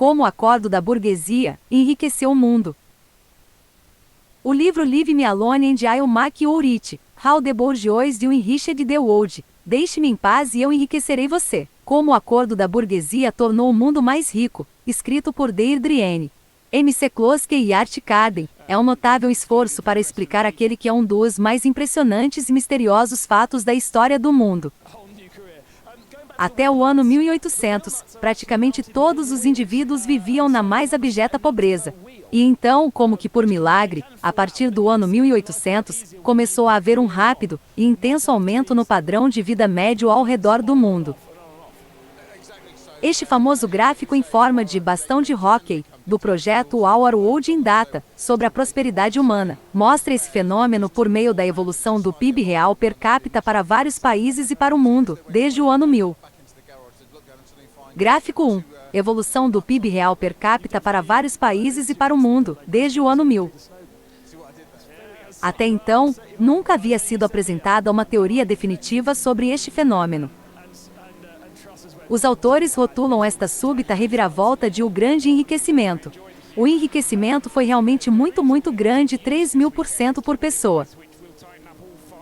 Como o acordo da burguesia enriqueceu o mundo. O livro Leave Me Alone and I'll Make You Rich, How the Bourgeoisie Enriched the World. Deixe-me em paz e eu enriquecerei você. Como o acordo da burguesia tornou o mundo mais rico, escrito por Deirdre N. McCloskey e Art Carden, é um notável esforço para explicar aquele que é um dos mais impressionantes e misteriosos fatos da história do mundo. Até o ano 1800, praticamente todos os indivíduos viviam na mais abjeta pobreza. E então, como que por milagre, a partir do ano 1800, começou a haver um rápido e intenso aumento no padrão de vida médio ao redor do mundo. Este famoso gráfico em forma de bastão de hóquei, do projeto Our World in Data, sobre a prosperidade humana, mostra esse fenômeno por meio da evolução do PIB real per capita para vários países e para o mundo, desde o ano 1000. Gráfico 1. Evolução do PIB real per capita para vários países e para o mundo, desde o ano 1000. Até então, nunca havia sido apresentada uma teoria definitiva sobre este fenômeno. Os autores rotulam esta súbita reviravolta de o grande enriquecimento. O enriquecimento foi realmente muito grande, 3.000% por pessoa.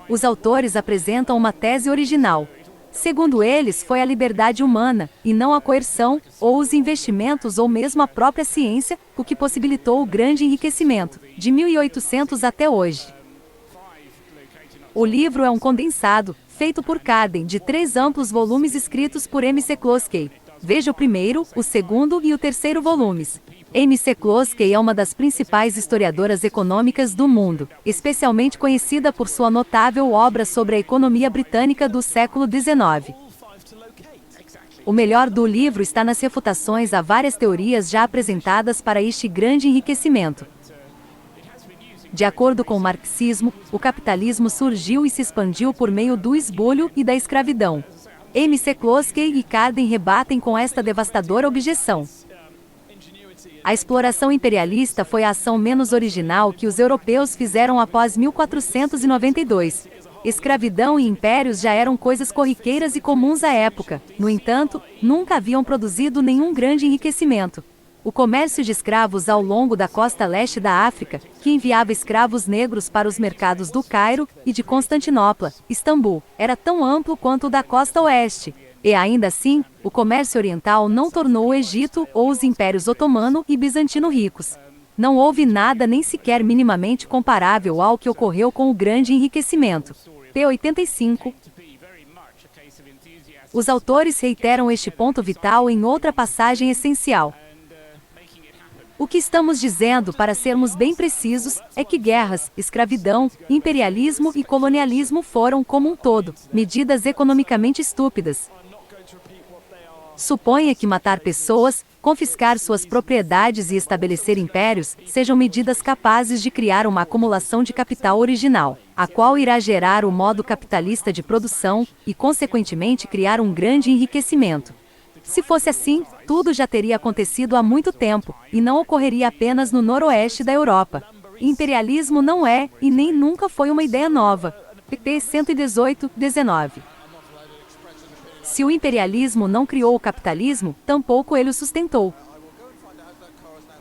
Os autores apresentam uma tese original. Segundo eles, foi a liberdade humana, e não a coerção, ou os investimentos ou mesmo a própria ciência, o que possibilitou o grande enriquecimento, de 1800 até hoje. O livro é um condensado, feito por Carden, de 3 amplos volumes escritos por McCloskey. Veja o primeiro, o segundo e o terceiro volumes. McCloskey é uma das principais historiadoras econômicas do mundo, especialmente conhecida por sua notável obra sobre a economia britânica do século XIX. O melhor do livro está nas refutações a várias teorias já apresentadas para este grande enriquecimento. De acordo com o marxismo, o capitalismo surgiu e se expandiu por meio do esbulho e da escravidão. McCloskey e Carden rebatem com esta devastadora objeção. A exploração imperialista foi a ação menos original que os europeus fizeram após 1492. Escravidão e impérios já eram coisas corriqueiras e comuns à época, no entanto, nunca haviam produzido nenhum grande enriquecimento. O comércio de escravos ao longo da costa leste da África, que enviava escravos negros para os mercados do Cairo e de Constantinopla, Istambul, era tão amplo quanto o da costa oeste. E ainda assim, o comércio oriental não tornou o Egito ou os impérios otomano e bizantino ricos. Não houve nada nem sequer minimamente comparável ao que ocorreu com o grande enriquecimento. P. 85. Os autores reiteram este ponto vital em outra passagem essencial. O que estamos dizendo, para sermos bem precisos, é que guerras, escravidão, imperialismo e colonialismo foram, como um todo, medidas economicamente estúpidas. Suponha que matar pessoas, confiscar suas propriedades e estabelecer impérios sejam medidas capazes de criar uma acumulação de capital original, a qual irá gerar o modo capitalista de produção e, consequentemente, criar um grande enriquecimento. Se fosse assim, tudo já teria acontecido há muito tempo, e não ocorreria apenas no noroeste da Europa. Imperialismo não é, e nem nunca foi uma ideia nova. pp. 118, 19. Se o imperialismo não criou o capitalismo, tampouco ele o sustentou.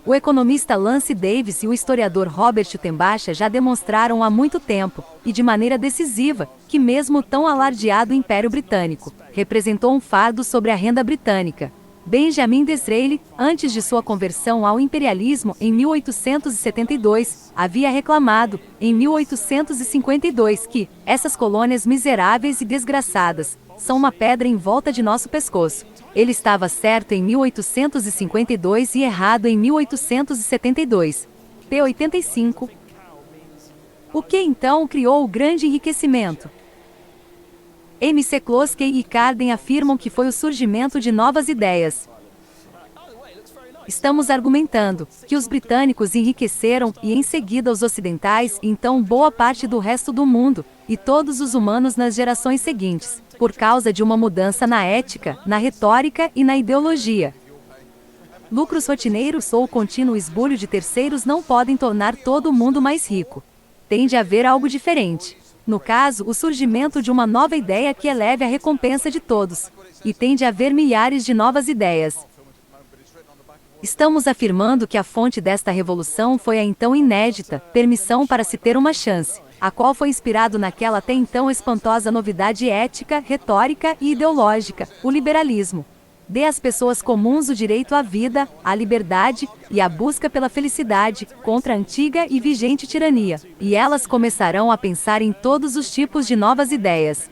O economista Lance Davis e o historiador Robert Tembacha já demonstraram há muito tempo, e de maneira decisiva, que mesmo o tão alardeado Império Britânico representou um fardo sobre a renda britânica. Benjamin Disraeli, antes de sua conversão ao imperialismo em 1872, havia reclamado, em 1852, que essas colônias miseráveis e desgraçadas são uma pedra em volta de nosso pescoço. Ele estava certo em 1852 e errado em 1872. P. 85. O que então criou o grande enriquecimento? McCloskey e Carden afirmam que foi o surgimento de novas ideias. Estamos argumentando que os britânicos enriqueceram e em seguida os ocidentais, e então boa parte do resto do mundo, e todos os humanos nas gerações seguintes, por causa de uma mudança na ética, na retórica e na ideologia. Lucros rotineiros ou contínuo esbulho de terceiros não podem tornar todo o mundo mais rico. Tem de haver algo diferente. No caso, o surgimento de uma nova ideia que eleve a recompensa de todos. E tem de haver milhares de novas ideias. Estamos afirmando que a fonte desta revolução foi a então inédita permissão para se ter uma chance, a qual foi inspirado naquela até então espantosa novidade ética, retórica e ideológica, o liberalismo. Dê às pessoas comuns o direito à vida, à liberdade e à busca pela felicidade, contra a antiga e vigente tirania, e elas começarão a pensar em todos os tipos de novas ideias.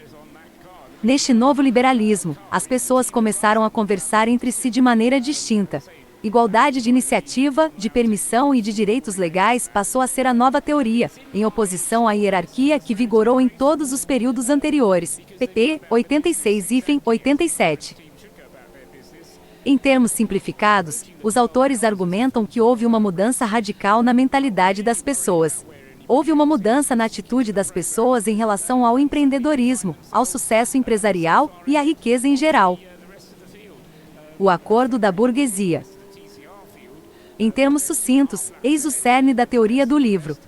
Neste novo liberalismo, as pessoas começaram a conversar entre si de maneira distinta. Igualdade de iniciativa, de permissão e de direitos legais passou a ser a nova teoria, em oposição à hierarquia que vigorou em todos os períodos anteriores. pp. 86-87. Em termos simplificados, os autores argumentam que houve uma mudança radical na mentalidade das pessoas. Houve uma mudança na atitude das pessoas em relação ao empreendedorismo, ao sucesso empresarial e à riqueza em geral. O acordo da burguesia. Em termos sucintos, eis o cerne da teoria do livro.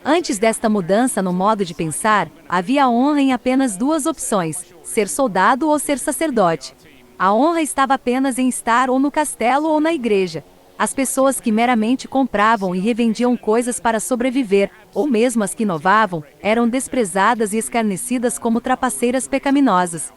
Antes desta mudança no modo de pensar, havia a honra em apenas duas opções: ser soldado ou ser sacerdote. A honra estava apenas em estar ou no castelo ou na igreja. As pessoas que meramente compravam e revendiam coisas para sobreviver, ou mesmo as que inovavam, eram desprezadas e escarnecidas como trapaceiras pecaminosas.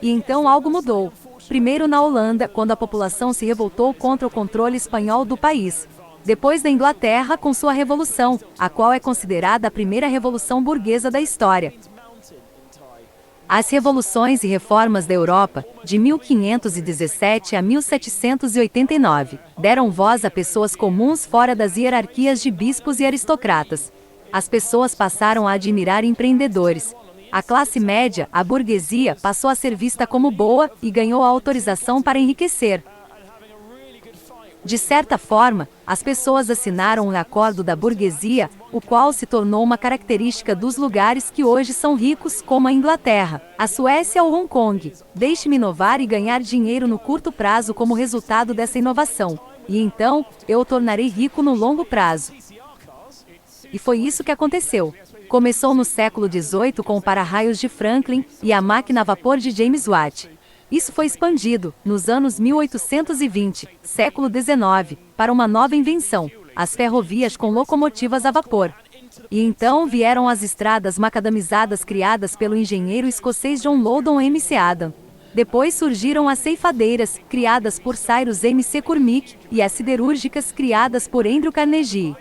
E então algo mudou. Primeiro na Holanda, quando a população se revoltou contra o controle espanhol do país. Depois na Inglaterra, com sua revolução, a qual é considerada a primeira revolução burguesa da história. As revoluções e reformas da Europa, de 1517 a 1789, deram voz a pessoas comuns fora das hierarquias de bispos e aristocratas. As pessoas passaram a admirar empreendedores. A classe média, a burguesia, passou a ser vista como boa e ganhou a autorização para enriquecer. De certa forma, as pessoas assinaram o acordo da burguesia, o qual se tornou uma característica dos lugares que hoje são ricos, como a Inglaterra, a Suécia ou Hong Kong. Deixe-me inovar e ganhar dinheiro no curto prazo como resultado dessa inovação. E então, eu o tornarei rico no longo prazo. E foi isso que aconteceu. Começou no século XVIII com o para-raios de Franklin e a máquina a vapor de James Watt. Isso foi expandido, nos anos 1820, século XIX, para uma nova invenção, as ferrovias com locomotivas a vapor. E então vieram as estradas macadamizadas criadas pelo engenheiro escocês John Loudon M.C. Adam. Depois surgiram as ceifadeiras, criadas por Cyrus M.C. Cormick, e as siderúrgicas criadas por Andrew Carnegie.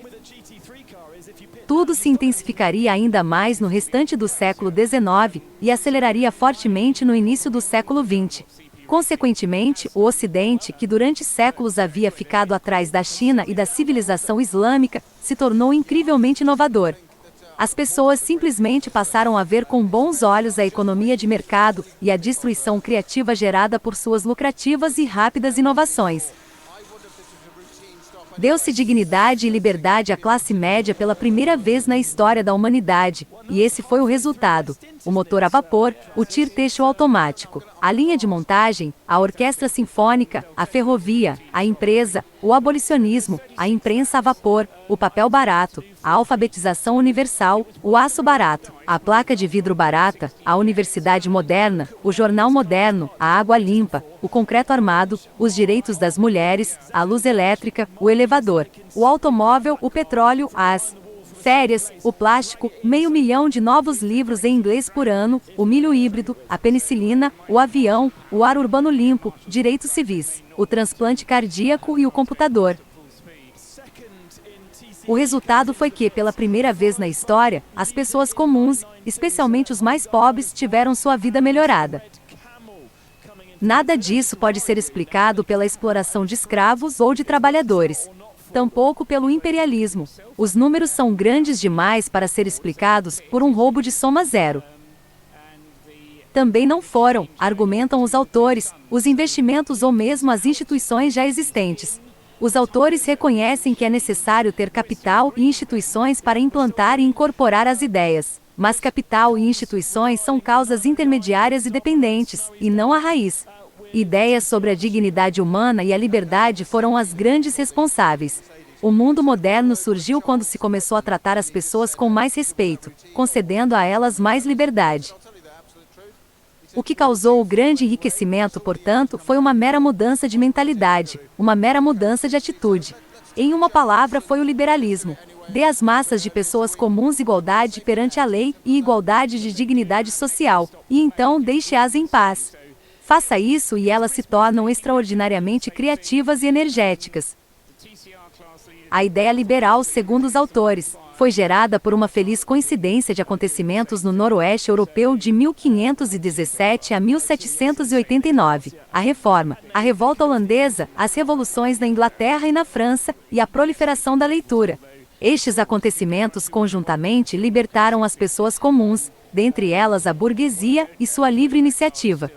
Tudo se intensificaria ainda mais no restante do século XIX e aceleraria fortemente no início do século XX. Consequentemente, o Ocidente, que durante séculos havia ficado atrás da China e da civilização islâmica, se tornou incrivelmente inovador. As pessoas simplesmente passaram a ver com bons olhos a economia de mercado e a destruição criativa gerada por suas lucrativas e rápidas inovações. Deu-se dignidade e liberdade à classe média pela primeira vez na história da humanidade, e esse foi o resultado: o motor a vapor, o tir-teixo automático, a linha de montagem, a orquestra sinfônica, a ferrovia, a empresa, o abolicionismo, a imprensa a vapor, o papel barato, a alfabetização universal, o aço barato, a placa de vidro barata, a universidade moderna, o jornal moderno, a água limpa, o concreto armado, os direitos das mulheres, a luz elétrica, o elevador, o automóvel, o petróleo, as férias, o plástico, 500 mil de novos livros em inglês por ano, o milho híbrido, a penicilina, o avião, o ar urbano limpo, direitos civis, o transplante cardíaco e o computador. O resultado foi que, pela primeira vez na história, as pessoas comuns, especialmente os mais pobres, tiveram sua vida melhorada. Nada disso pode ser explicado pela exploração de escravos ou de trabalhadores. Tampouco pelo imperialismo. Os números são grandes demais para ser explicados por um roubo de soma zero. Também não foram, argumentam os autores, os investimentos ou mesmo as instituições já existentes. Os autores reconhecem que é necessário ter capital e instituições para implantar e incorporar as ideias. Mas capital e instituições são causas intermediárias e dependentes, e não a raiz. Ideias sobre a dignidade humana e a liberdade foram as grandes responsáveis. O mundo moderno surgiu quando se começou a tratar as pessoas com mais respeito, concedendo a elas mais liberdade. O que causou o grande enriquecimento, portanto, foi uma mera mudança de mentalidade, uma mera mudança de atitude. Em uma palavra, foi o liberalismo. Dê às massas de pessoas comuns igualdade perante a lei e igualdade de dignidade social, e então deixe-as em paz. Faça isso e elas se tornam extraordinariamente criativas e energéticas. A ideia liberal, segundo os autores, foi gerada por uma feliz coincidência de acontecimentos no noroeste europeu de 1517 a 1789, a Reforma, a Revolta Holandesa, as revoluções na Inglaterra e na França, e a proliferação da leitura. Estes acontecimentos conjuntamente libertaram as pessoas comuns, dentre elas a burguesia e sua livre iniciativa.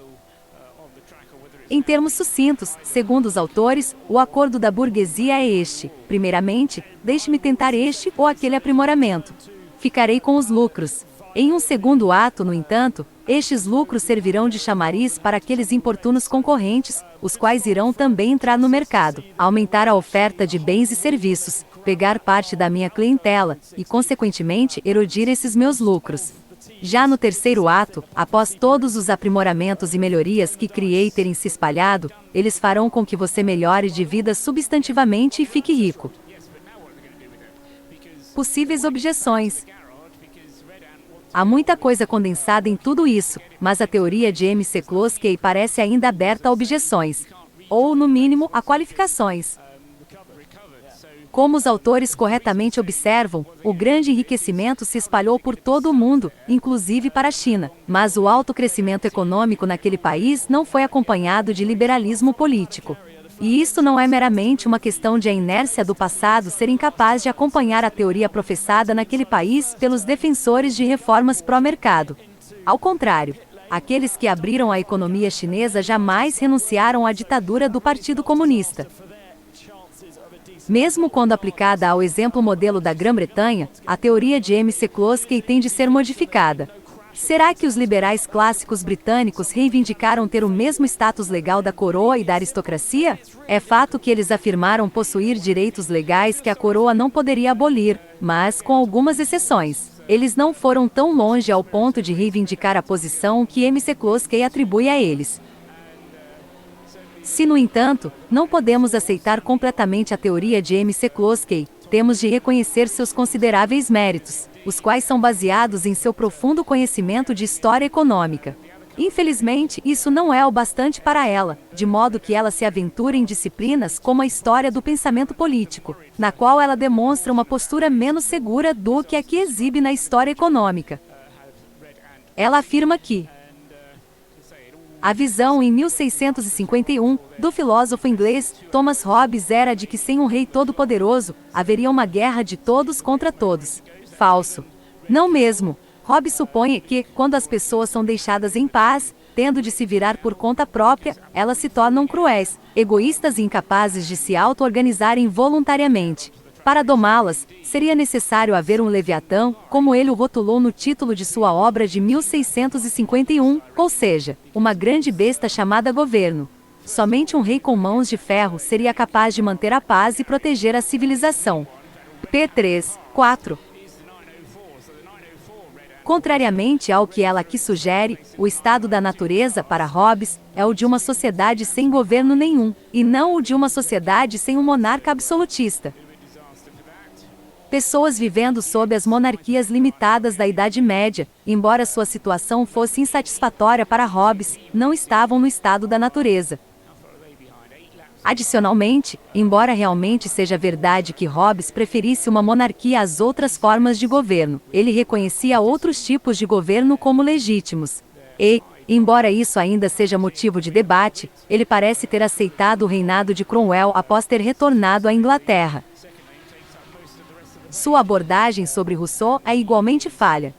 Em termos sucintos, segundo os autores, o acordo da burguesia é este: primeiramente, deixe-me tentar este ou aquele aprimoramento. Ficarei com os lucros. Em um segundo ato, no entanto, estes lucros servirão de chamariz para aqueles importunos concorrentes, os quais irão também entrar no mercado, aumentar a oferta de bens e serviços, pegar parte da minha clientela e, consequentemente, erodir esses meus lucros. Já no terceiro ato, após todos os aprimoramentos e melhorias que criei terem se espalhado, eles farão com que você melhore de vida substantivamente e fique rico. Possíveis objeções. Há muita coisa condensada em tudo isso, mas a teoria de McCloskey parece ainda aberta a objeções, ou, no mínimo, a qualificações. Como os autores corretamente observam, o grande enriquecimento se espalhou por todo o mundo, inclusive para a China, mas o alto crescimento econômico naquele país não foi acompanhado de liberalismo político. E isso não é meramente uma questão de a inércia do passado ser incapaz de acompanhar a teoria professada naquele país pelos defensores de reformas pró-mercado. Ao contrário, aqueles que abriram a economia chinesa jamais renunciaram à ditadura do Partido Comunista. Mesmo quando aplicada ao exemplo modelo da Grã-Bretanha, a teoria de McCloskey tem de ser modificada. Será que os liberais clássicos britânicos reivindicaram ter o mesmo status legal da coroa e da aristocracia? É fato que eles afirmaram possuir direitos legais que a coroa não poderia abolir, mas, com algumas exceções, eles não foram tão longe ao ponto de reivindicar a posição que McCloskey atribui a eles. Se, no entanto, não podemos aceitar completamente a teoria de McCloskey, temos de reconhecer seus consideráveis méritos, os quais são baseados em seu profundo conhecimento de história econômica. Infelizmente, isso não é o bastante para ela, de modo que ela se aventura em disciplinas como a história do pensamento político, na qual ela demonstra uma postura menos segura do que a que exibe na história econômica. Ela afirma que a visão em 1651, do filósofo inglês Thomas Hobbes era de que sem um rei todo-poderoso, haveria uma guerra de todos contra todos. Falso. Não mesmo. Hobbes supõe que, quando as pessoas são deixadas em paz, tendo de se virar por conta própria, elas se tornam cruéis, egoístas e incapazes de se auto-organizarem voluntariamente. Para domá-las, seria necessário haver um Leviatã, como ele o rotulou no título de sua obra de 1651, ou seja, uma grande besta chamada governo. Somente um rei com mãos de ferro seria capaz de manter a paz e proteger a civilização. P3, 4. Contrariamente ao que ela aqui sugere, o estado da natureza, para Hobbes, é o de uma sociedade sem governo nenhum, e não o de uma sociedade sem um monarca absolutista. Pessoas vivendo sob as monarquias limitadas da Idade Média, embora sua situação fosse insatisfatória para Hobbes, não estavam no estado da natureza. Adicionalmente, embora realmente seja verdade que Hobbes preferisse uma monarquia às outras formas de governo, ele reconhecia outros tipos de governo como legítimos. E, embora isso ainda seja motivo de debate, ele parece ter aceitado o reinado de Cromwell após ter retornado à Inglaterra. Sua abordagem sobre Rousseau é igualmente falha.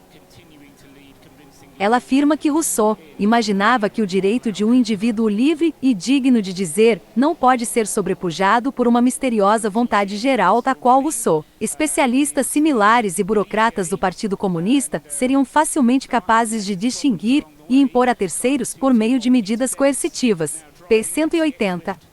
Ela afirma que Rousseau imaginava que o direito de um indivíduo livre e digno de dizer não pode ser sobrepujado por uma misteriosa vontade geral da qual Rousseau, especialistas similares e burocratas do Partido Comunista seriam facilmente capazes de distinguir e impor a terceiros por meio de medidas coercitivas. P. 180.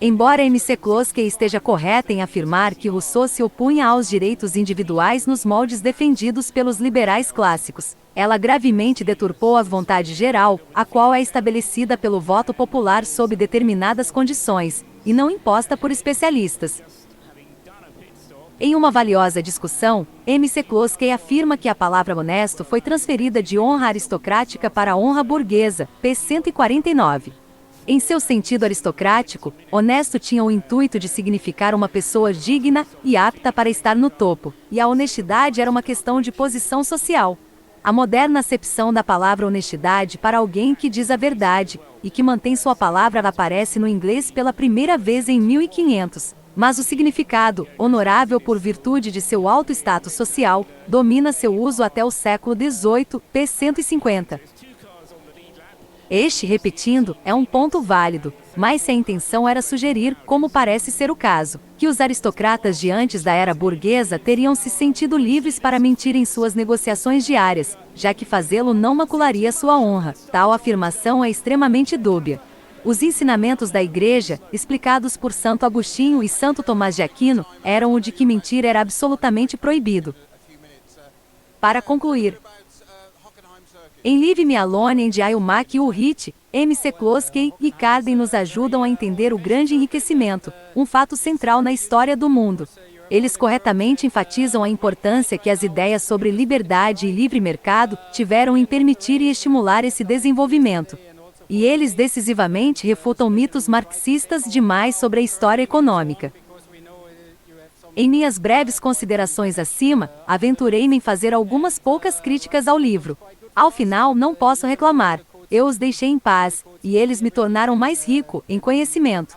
Embora McCloskey esteja correta em afirmar que Rousseau se opunha aos direitos individuais nos moldes defendidos pelos liberais clássicos, ela gravemente deturpou a vontade geral, a qual é estabelecida pelo voto popular sob determinadas condições, e não imposta por especialistas. Em uma valiosa discussão, McCloskey afirma que a palavra honesto foi transferida de honra aristocrática para honra burguesa, p. 149. Em seu sentido aristocrático, honesto tinha o intuito de significar uma pessoa digna e apta para estar no topo, e a honestidade era uma questão de posição social. A moderna acepção da palavra honestidade para alguém que diz a verdade, e que mantém sua palavra aparece no inglês pela primeira vez em 1500, mas o significado, honorável por virtude de seu alto status social, domina seu uso até o século XVIII, p. 150. Este, repetindo, é um ponto válido, mas se a intenção era sugerir, como parece ser o caso, que os aristocratas de antes da era burguesa teriam se sentido livres para mentir em suas negociações diárias, já que fazê-lo não macularia sua honra, tal afirmação é extremamente dúbia. Os ensinamentos da Igreja, explicados por Santo Agostinho e Santo Tomás de Aquino, eram o de que mentir era absolutamente proibido. Para concluir, em Leave Me Alone and I'll Make You Rich, McCloskey e Carden nos ajudam a entender o grande enriquecimento, um fato central na história do mundo. Eles corretamente enfatizam a importância que as ideias sobre liberdade e livre mercado tiveram em permitir e estimular esse desenvolvimento. E eles decisivamente refutam mitos marxistas demais sobre a história econômica. Em minhas breves considerações acima, aventurei-me em fazer algumas poucas críticas ao livro. Ao final, não posso reclamar. Eu os deixei em paz, e eles me tornaram mais rico em conhecimento.